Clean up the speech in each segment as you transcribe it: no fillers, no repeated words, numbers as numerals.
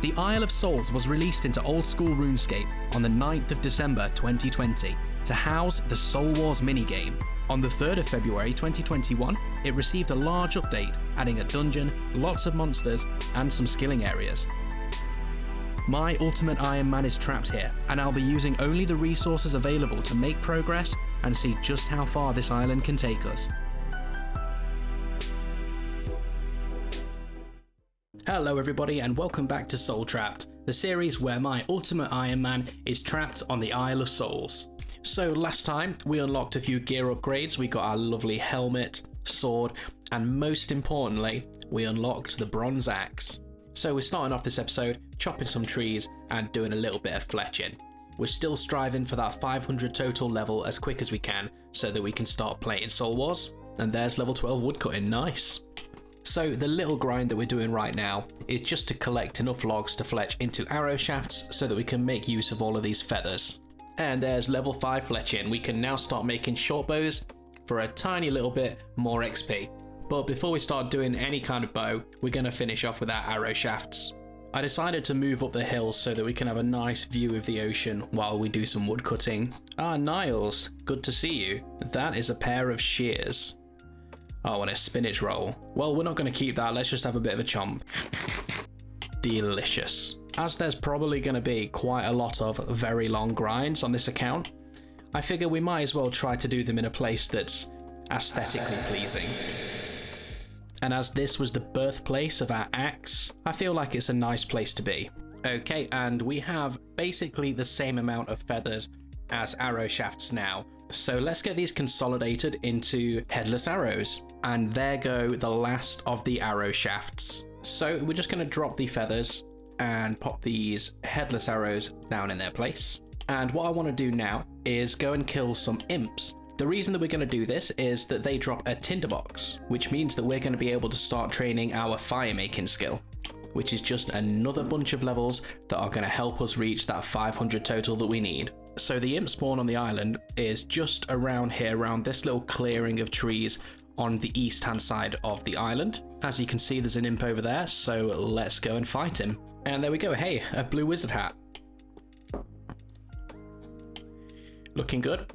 The Isle of Souls was released into old school RuneScape on the 9th of December 2020 to house the Soul Wars minigame. On the 3rd of February 2021, it received a large update, adding a dungeon, lots of monsters, and some skilling areas. My Ultimate Iron Man is trapped here, and I'll be using only the resources available to make progress and see just how far this island can take us. Hello everybody and welcome back to Soul Trapped, the series where my Ultimate Iron Man is trapped on the Isle of Souls. So last time we unlocked a few gear upgrades, we got our lovely helmet, sword, and most importantly, we unlocked the bronze axe. So we're starting off this episode chopping some trees and doing a little bit of fletching. We're still striving for that 500 total level as quick as we can so that we can start playing Soul Wars. And there's level 12 woodcutting, nice. So the little grind that we're doing right now is just to collect enough logs to fletch into arrow shafts so that we can make use of all of these feathers. And there's level 5 fletching. We can now start making short bows for a tiny little bit more XP. But before we start doing any kind of bow, we're going to finish off with our arrow shafts. I decided to move up the hill so that we can have a nice view of the ocean while we do some wood cutting. Ah, Niles, good to see you. That is a pair of shears. Oh, and a spinach roll. Well, we're not going to keep that, let's just have a bit of a chomp. Delicious. As there's probably going to be quite a lot of very long grinds on this account, I figure we might as well try to do them in a place that's aesthetically pleasing. And as this was the birthplace of our axe, I feel like it's a nice place to be. Okay, and we have basically the same amount of feathers as arrow shafts now. So let's get these consolidated into headless arrows. And there go the last of the arrow shafts. So we're just going to drop the feathers and pop these headless arrows down in their place. And what I want to do now is go and kill some imps. The reason that we're going to do this is that they drop a tinderbox, which means that we're going to be able to start training our fire making skill, which is just another bunch of levels that are going to help us reach that 500 total that we need. So the imp spawn on the island is just around here, around this little clearing of trees on the east hand side of the island. As you can see, there's an imp over there, so let's go and fight him. And there we go, hey, a blue wizard hat. Looking good.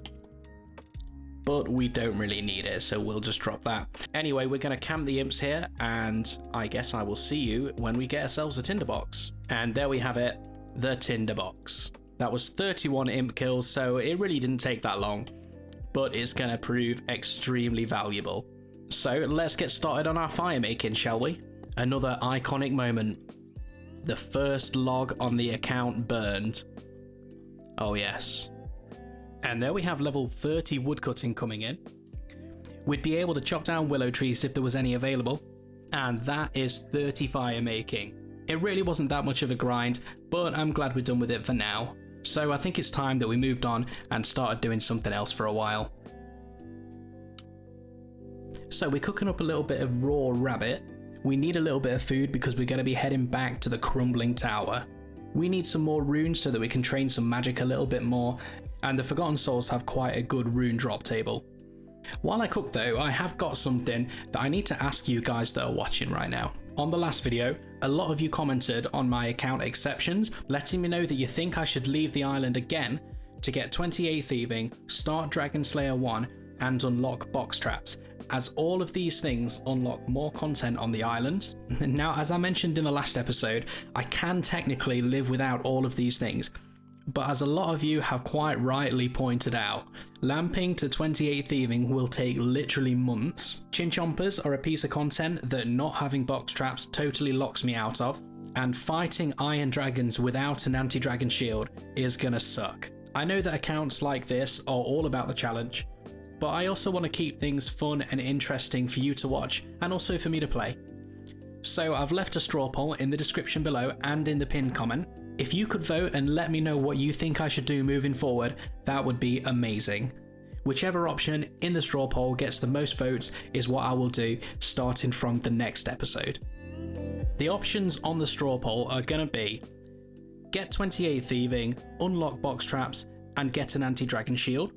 But we don't really need it, so we'll just drop that. Anyway, we're going to camp the imps here, and I guess I will see you when we get ourselves a tinderbox. And there we have it, the tinderbox. That was 31 imp kills, so it really didn't take that long, but it's going to prove extremely valuable. So let's get started on our fire making, shall we? Another iconic moment. The first log on the account burned. Oh yes. And there we have level 30 woodcutting coming in. We'd be able to chop down willow trees if there was any available. And that is 30 fire making. It really wasn't that much of a grind, but I'm glad we're done with it for now. So I think it's time that we moved on and started doing something else for a while. So we're cooking up a little bit of raw rabbit. We need a little bit of food because we're going to be heading back to the crumbling tower. We need some more runes so that we can train some magic a little bit more, and the Forgotten Souls have quite a good rune drop table. While I cook though, I have got something that I need to ask you guys that are watching right now. On the last video, a lot of you commented on my account exceptions, letting me know that you think I should leave the island again to get 28 thieving, start Dragon Slayer 1, and unlock box traps, as all of these things unlock more content on the island. Now, as I mentioned in the last episode, I can technically live without all of these things, but as a lot of you have quite rightly pointed out, lamping to 28 thieving will take literally months. Chinchompers are a piece of content that not having box traps totally locks me out of, and fighting iron dragons without an anti-dragon shield is gonna suck. I know that accounts like this are all about the challenge, but I also want to keep things fun and interesting for you to watch and also for me to play. So I've left a straw poll in the description below and in the pinned comment. If you could vote and let me know what you think I should do moving forward, that would be amazing. Whichever option in the straw poll gets the most votes is what I will do starting from the next episode. The options on the straw poll are going to be get 28 thieving, unlock box traps, and get an anti-dragon shield.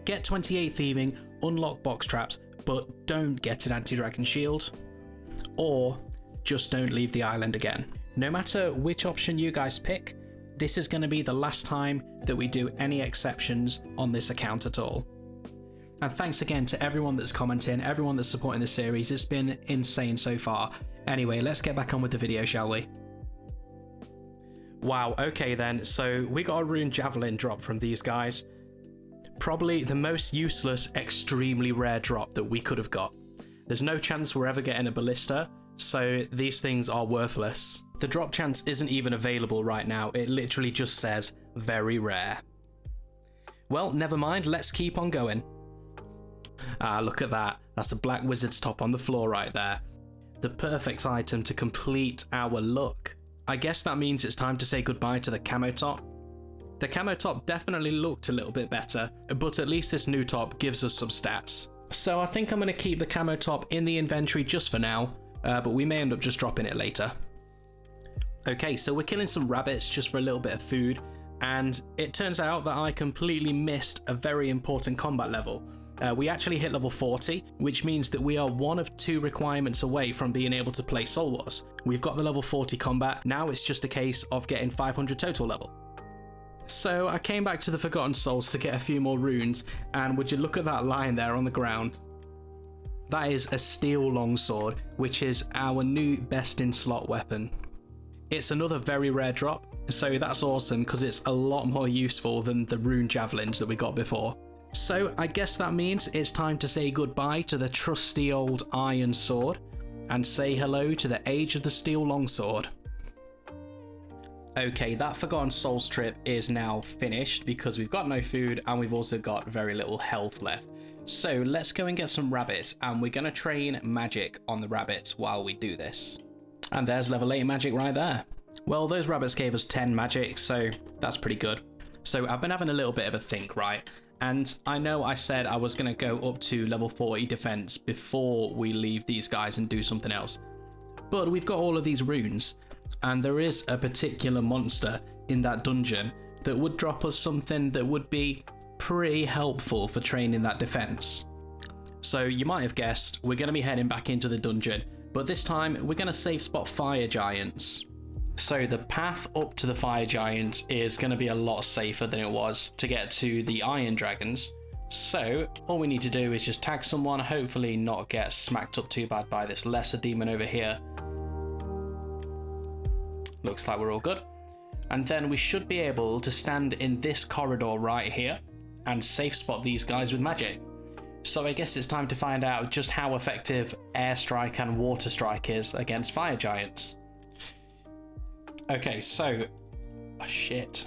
Get 28 thieving, unlock box traps, but don't get an anti-dragon shield. Or just don't leave the island again. No matter which option you guys pick, this is going to be the last time that we do any exceptions on this account at all. And thanks again to everyone that's commenting, everyone that's supporting the series. It's been insane so far. Anyway, let's get back on with the video, shall we? Wow, okay then, so we got a rune javelin drop from these guys. Probably the most useless, extremely rare drop that we could have got. There's no chance we're ever getting a ballista, so these things are worthless. The drop chance isn't even available right now, it literally just says very rare. Well, never mind, let's keep on going. Ah, look at that. That's a black wizard's top on the floor right there. The perfect item to complete our look. I guess that means it's time to say goodbye to the camo top. The camo top definitely looked a little bit better, but at least this new top gives us some stats. So I think I'm going to keep the camo top in the inventory just for now, but we may end up just dropping it later. Okay, so we're killing some rabbits just for a little bit of food, and it turns out that I completely missed a very important combat level. We actually hit level 40, which means that we are one of 2 requirements away from being able to play Soul Wars. We've got the level 40 combat, now it's just a case of getting 500 total level. So I came back to the Forgotten Souls to get a few more runes, and would you look at that line there on the ground? That is a steel longsword, which is our new best in slot weapon. It's another very rare drop, so that's awesome because it's a lot more useful than the rune javelins that we got before. So I guess that means it's time to say goodbye to the trusty old iron sword and say hello to the age of the steel longsword. Okay, that Forgotten Souls trip is now finished because we've got no food and we've also got very little health left. So let's go and get some rabbits, and we're going to train magic on the rabbits while we do this. And there's level 8 magic right there. Well, those rabbits gave us 10 magic, so that's pretty good. So I've been having a little bit of a think, right? And I know I said I was going to go up to level 40 defense before we leave these guys and do something else. But we've got all of these runes, and there is a particular monster in that dungeon that would drop us something that would be pretty helpful for training that defense. So you might have guessed, we're going to be heading back into the dungeon, but this time we're going to safe spot fire giants. So the path up to the fire giants is going to be a lot safer than it was to get to the iron dragons. So all we need to do is just tag someone, hopefully not get smacked up too bad by this lesser demon over here. Looks like we're all good. And then we should be able to stand in this corridor right here and safe spot these guys with magic. So I guess it's time to find out just how effective airstrike and water strike is against fire giants. Okay, so, oh, shit.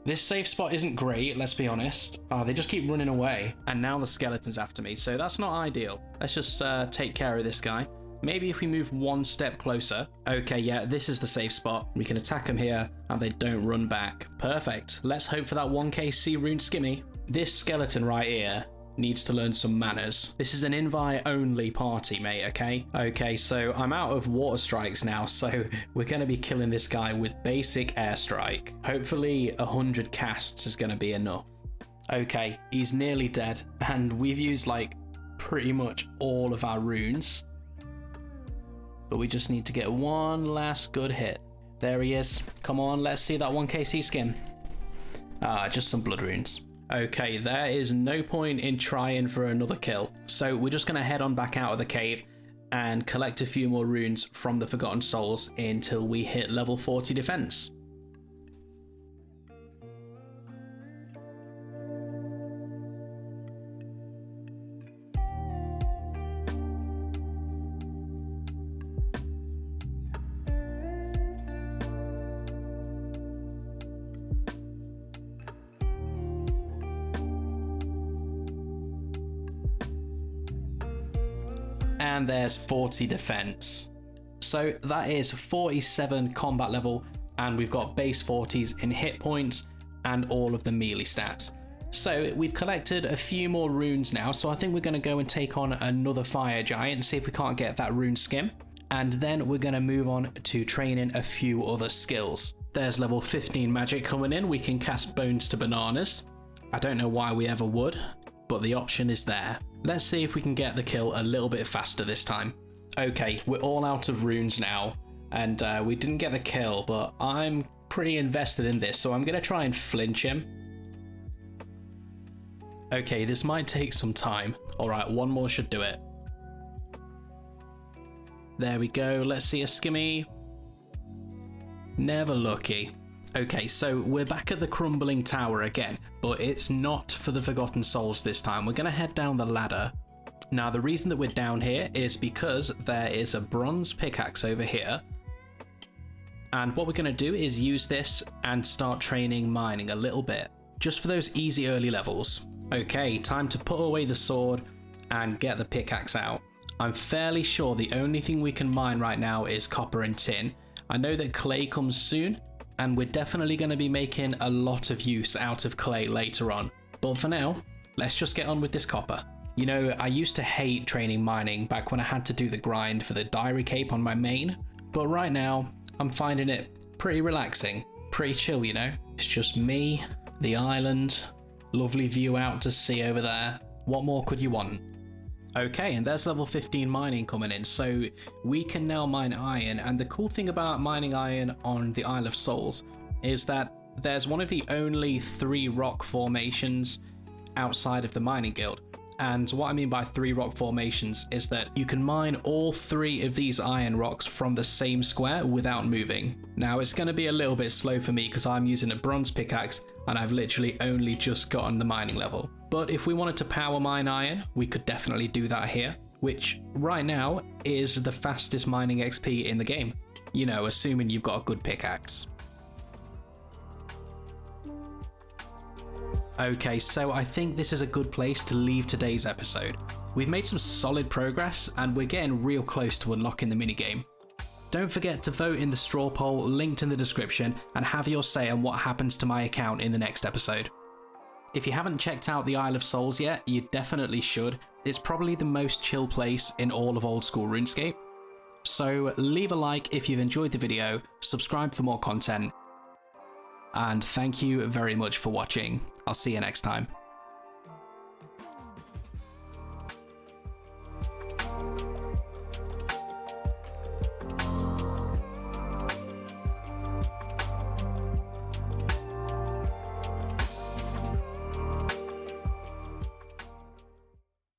This safe spot isn't great, let's be honest. Oh, they just keep running away. And now the skeleton's after me, so that's not ideal. Let's just take care of this guy. Maybe if we move one step closer. Okay, yeah, this is the safe spot. We can attack them here, and they don't run back. Perfect. Let's hope for that 1k C rune skimmy. This skeleton right here needs to learn some manners. This is an invite only party, mate, okay? Okay, so I'm out of water strikes now, so we're going to be killing this guy with basic airstrike. Hopefully 100 casts is going to be enough. Okay, he's nearly dead, and we've used like pretty much all of our runes. But we just need to get one last good hit. There he is. Come on, let's see that 1k C skim. Ah, just some blood runes. Okay, there is no point in trying for another kill, so we're just going to head on back out of the cave and collect a few more runes from the Forgotten Souls until we hit level 40 defense. And there's 40 defense. So that is 47 combat level, and we've got base 40s in hit points and all of the melee stats. So we've collected a few more runes now, so I think we're going to go and take on another fire giant, see if we can't get that rune skim, and then we're going to move on to training a few other skills. There's level 15 magic coming in. We can cast bones to bananas. I don't know why we ever would, but the option is there. Let's see if we can get the kill a little bit faster this time. Okay, we're all out of runes now. and we didn't get the kill, but I'm pretty invested in this, so I'm going to try and flinch him. Okay, this might take some time. Alright, one more should do it. There we go. Let's see a skimmy. Never lucky. Okay, so we're back at the crumbling tower again, but it's not for the Forgotten Souls this time. We're going to head down the ladder. Now, the reason that we're down here is because there is a bronze pickaxe over here. And what we're going to do is use this and start training mining a little bit, just for those easy early levels. Okay, time to put away the sword and get the pickaxe out. I'm fairly sure the only thing we can mine right now is copper and tin. I know that clay comes soon, and we're definitely going to be making a lot of use out of clay later on. But for now, let's just get on with this copper. You know, I used to hate training mining back when I had to do the grind for the diary cape on my main, but right now, I'm finding it pretty relaxing, pretty chill, you know? It's just me, the island, lovely view out to sea over there. What more could you want? Okay, and there's level 15 mining coming in, so we can now mine iron, and the cool thing about mining iron on the Isle of Souls is that there's one of the only 3 rock formations outside of the mining guild. And what I mean by 3 rock formations is that you can mine all 3 of these iron rocks from the same square without moving. Now, it's going to be a little bit slow for me because I'm using a bronze pickaxe and I've literally only just gotten the mining level. But if we wanted to power mine iron, we could definitely do that here, which right now is the fastest mining XP in the game. You know, assuming you've got a good pickaxe. Okay, so I think this is a good place to leave today's episode. We've made some solid progress and we're getting real close to unlocking the minigame. Don't forget to vote in the straw poll linked in the description and have your say on what happens to my account in the next episode. If you haven't checked out the Isle of Souls yet, you definitely should. It's probably the most chill place in all of old school RuneScape. So leave a like if you've enjoyed the video, subscribe for more content, and thank you very much for watching. I'll see you next time.